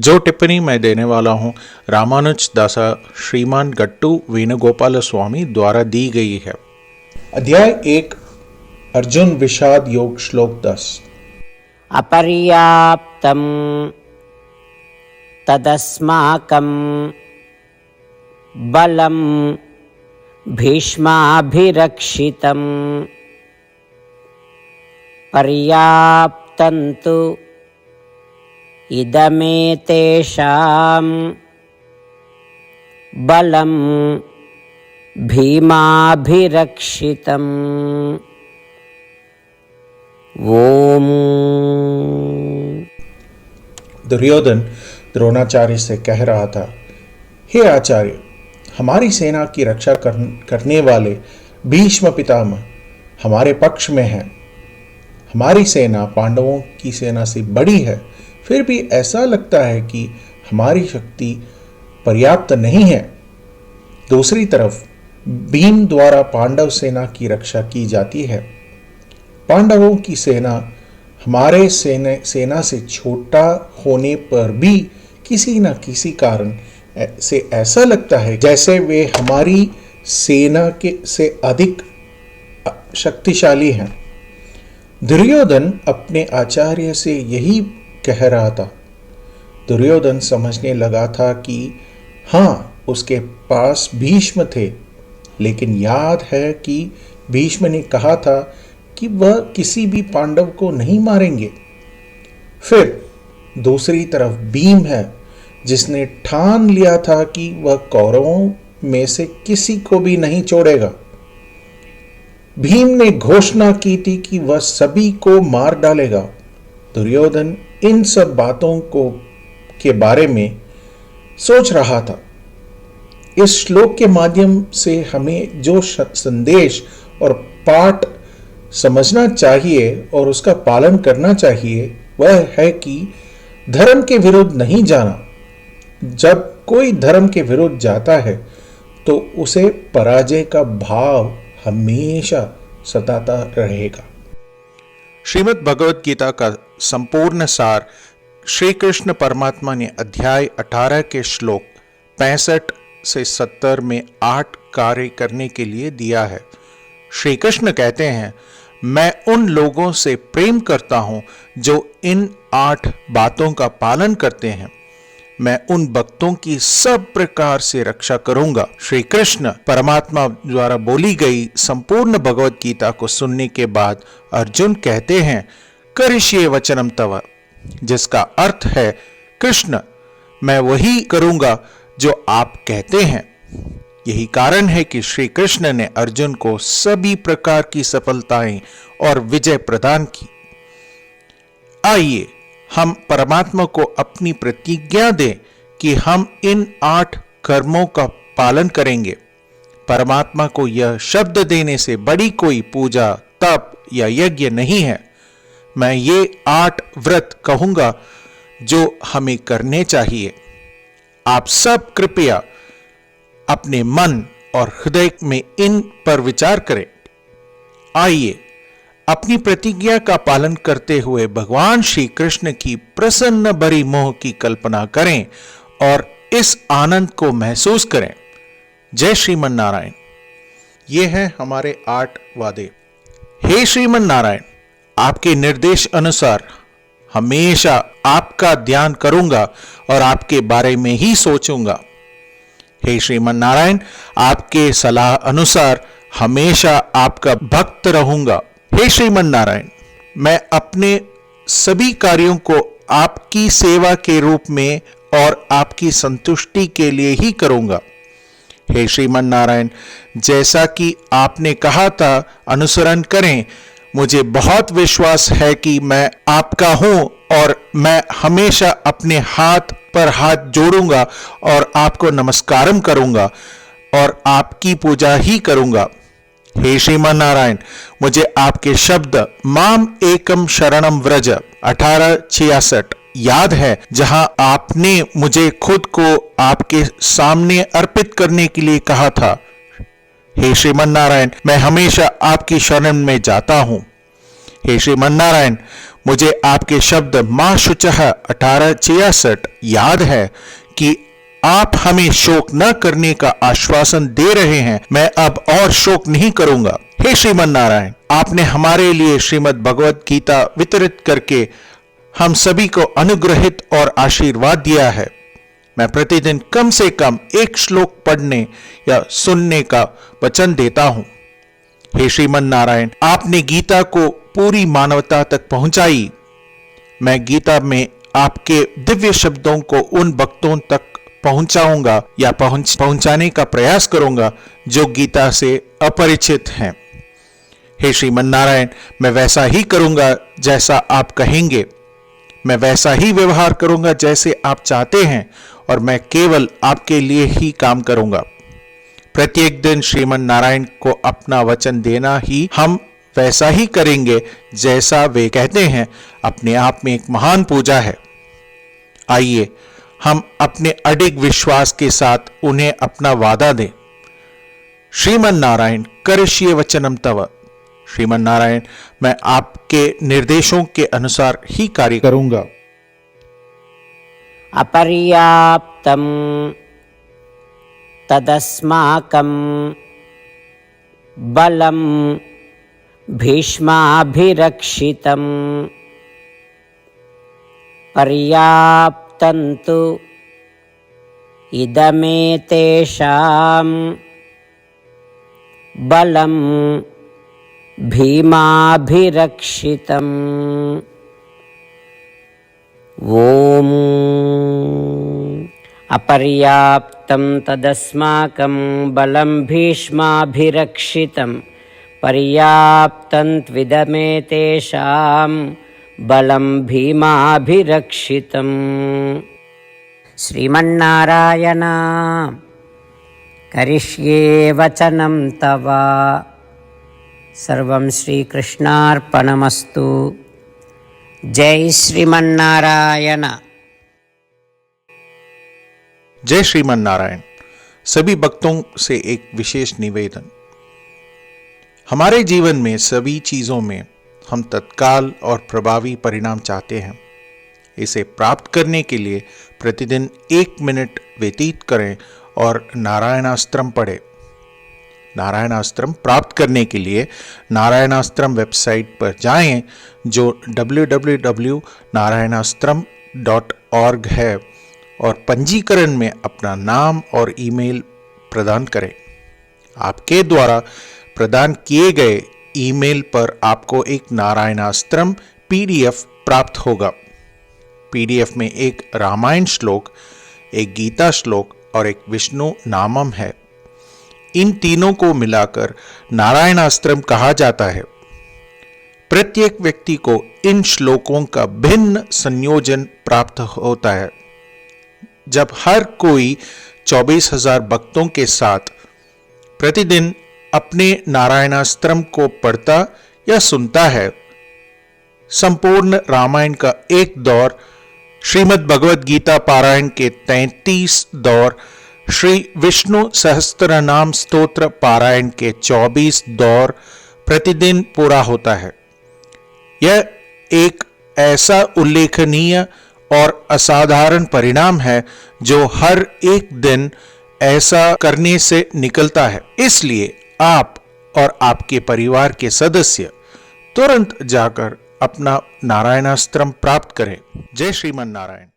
जो टिप्पणी मैं देने वाला हूँ रामानुज दासा श्रीमान गट्टू वेणुगोपाल स्वामी द्वारा दी गई है। अध्याय 1 अर्जुन विषाद योग श्लोक 10। अपर्याप्तं तदस्माकं बलं भीष्माभिरक्षितं पर्याप्तं तु इदमेतेषां बलं भीमाभिरक्षितम्। ओम। दुर्योधन द्रोणाचार्य से कह रहा था, हे आचार्य, हमारी सेना की रक्षा करने वाले भीष्म पितामह हमारे पक्ष में हैं। हमारी सेना पांडवों की सेना से बड़ी है, फिर भी ऐसा लगता है कि हमारी शक्ति पर्याप्त नहीं है। दूसरी तरफ भीम द्वारा पांडव सेना की रक्षा की जाती है। पांडवों की सेना हमारे सेना से छोटा होने पर भी किसी न किसी कारण से ऐसा लगता है जैसे वे हमारी सेना के से अधिक शक्तिशाली हैं। दुर्योधन अपने आचार्य से यही कह रहा था। दुर्योधन समझने लगा था कि हाँ, उसके पास भीष्म थे, लेकिन याद है कि भीष्म ने कहा था कि वह किसी भी पांडव को नहीं मारेंगे। फिर दूसरी तरफ भीम है, जिसने ठान लिया था कि वह कौरवों में से किसी को भी नहीं छोड़ेगा। भीम ने घोषणा की थी कि वह सभी को मार डालेगा। दुर्योधन इन सब बातों के बारे में सोच रहा था। इस श्लोक के माध्यम से हमें जो संदेश और पाठ समझना चाहिए और उसका पालन करना चाहिए वह है कि धर्म के विरुद्ध नहीं जाना। जब कोई धर्म के विरुद्ध जाता है तो उसे पराजय का भाव हमेशा सताता रहेगा। श्रीमद् भगवत गीता का संपूर्ण सार श्री कृष्ण परमात्मा ने अध्याय 18 के श्लोक 65 से 70 में 8 कार्य करने के लिए दिया है। श्री कृष्ण कहते हैं, मैं उन लोगों से प्रेम करता हूं जो इन 8 बातों का पालन करते हैं। मैं उन भक्तों की सब प्रकार से रक्षा करूंगा। श्री कृष्ण परमात्मा द्वारा बोली गई संपूर्ण भगवत गीता को सुनने के बाद अर्जुन कहते हैं, करिष्ये वचनम तव, जिसका अर्थ है, कृष्ण, मैं वही करूंगा जो आप कहते हैं। यही कारण है कि श्री कृष्ण ने अर्जुन को सभी प्रकार की सफलताएं और विजय प्रदान की। आइए हम परमात्मा को अपनी प्रतिज्ञा दें कि हम इन 8 कर्मों का पालन करेंगे। परमात्मा को यह शब्द देने से बड़ी कोई पूजा, तप या यज्ञ नहीं है। मैं ये 8 व्रत कहूंगा जो हमें करने चाहिए। आप सब कृपया अपने मन और हृदय में इन पर विचार करें। आइए अपनी प्रतिज्ञा का पालन करते हुए भगवान श्री कृष्ण की प्रसन्न भरी मोह की कल्पना करें और इस आनंद को महसूस करें। जय श्रीमन नारायण। ये हैं हमारे 8 वादे। हे श्रीमन नारायण, आपके निर्देश अनुसार हमेशा आपका ध्यान करूंगा और आपके बारे में ही सोचूंगा। हे श्रीमन नारायण, आपके सलाह अनुसार हमेशा आपका भक्त रहूंगा। हे श्रीमन नारायण, मैं अपने सभी कार्यों को आपकी सेवा के रूप में और आपकी संतुष्टि के लिए ही करूंगा। हे श्रीमन नारायण, जैसा कि आपने कहा था अनुसरण करें। मुझे बहुत विश्वास है कि मैं आपका हूं और मैं हमेशा अपने हाथ पर हाथ जोड़ूंगा और आपको नमस्कारम करूंगा और आपकी पूजा ही करूंगा। हे श्रीमान नारायण, मुझे आपके शब्द माम एकम शरणम व्रज 1866 याद है, जहां आपने मुझे खुद को आपके सामने अर्पित करने के लिए कहा था। हे श्रीमन नारायण, मैं हमेशा आपकी शरण में जाता हूं। हे श्रीमन नारायण, मुझे आपके शब्द माँ शुचः 1866 याद है कि आप हमें शोक न करने का आश्वासन दे रहे हैं। मैं अब और शोक नहीं करूंगा। हे श्रीमन नारायण, आपने हमारे लिए श्रीमद् भगवत गीता वितरित करके हम सभी को अनुग्रहित और आशीर्वाद दिया है। मैं प्रतिदिन कम से कम एक श्लोक पढ़ने या सुनने का वचन देता हूं। हे श्रीमन नारायण, आपने गीता को पूरी मानवता तक पहुंचाई। मैं गीता में आपके दिव्य शब्दों को उन भक्तों तक पहुंचाऊंगा या पहुंचाने का प्रयास करूंगा जो गीता से अपरिचित हैं। हे श्रीमन नारायण, मैं वैसा ही करूंगा जैसा आप कहेंगे। मैं वैसा ही व्यवहार करूंगा जैसे आप चाहते हैं और मैं केवल आपके लिए ही काम करूंगा। प्रत्येक दिन श्रीमन नारायण को अपना वचन देना ही हम वैसा ही करेंगे जैसा वे कहते हैं, अपने आप में एक महान पूजा है। आइए हम अपने अडिग विश्वास के साथ उन्हें अपना वादा दें। श्रीमन नारायण करिष्ये वचनम तव। श्रीमन नारायण, मैं आपके निर्देशों के अनुसार ही कार्य करूंगा। अपर्याप्तं तदस्माकं बलं भीष्माभिरक्षितं पर्याप्तं तु इदमेतेषां बलं भीमाभिरक्षितम्। ओम अपर्याप्तं तदस्माकं बलं भीष्माभिरक्षितं पर्याप्तं त्विदमेतेषां बलं भीमाभिरक्षितम्। श्रीमन्नारायण करिष्ये वचनं तव। सर्वं श्रीकृष्णार्पणमस्तु। जय श्रीमन्नारायण। जय श्रीमन नारायण। सभी भक्तों से एक विशेष निवेदन। हमारे जीवन में सभी चीजों में हम तत्काल और प्रभावी परिणाम चाहते हैं। इसे प्राप्त करने के लिए प्रतिदिन 1 मिनट व्यतीत करें और नारायणास्त्रम पढ़ें। नारायणास्त्रम प्राप्त करने के लिए नारायणास्त्रम वेबसाइट पर जाएं, जो www.narayanaastram.org है, और पंजीकरण में अपना नाम और ईमेल प्रदान करें। आपके द्वारा प्रदान किए गए ईमेल पर आपको एक नारायणास्त्रम PDF प्राप्त होगा। PDF में एक रामायण श्लोक, एक गीता श्लोक और एक विष्णु नामम है। इन तीनों को मिलाकर नारायणास्त्रम कहा जाता है। प्रत्येक व्यक्ति को इन श्लोकों का भिन्न संयोजन प्राप्त होता है। जब हर कोई 24,000 भक्तों के साथ प्रतिदिन अपने नारायणास्त्रम को पढ़ता या सुनता है, संपूर्ण रामायण का एक दौर, श्रीमद् भगवद गीता पारायण के 33 दौर, श्री विष्णु सहस्त्रनाम स्तोत्र पारायण के 24 दौर प्रतिदिन पूरा होता है। यह एक ऐसा उल्लेखनीय और असाधारण परिणाम है जो हर एक दिन ऐसा करने से निकलता है। इसलिए आप और आपके परिवार के सदस्य तुरंत जाकर अपना नारायणास्त्रम प्राप्त करें। जय श्रीमन नारायण।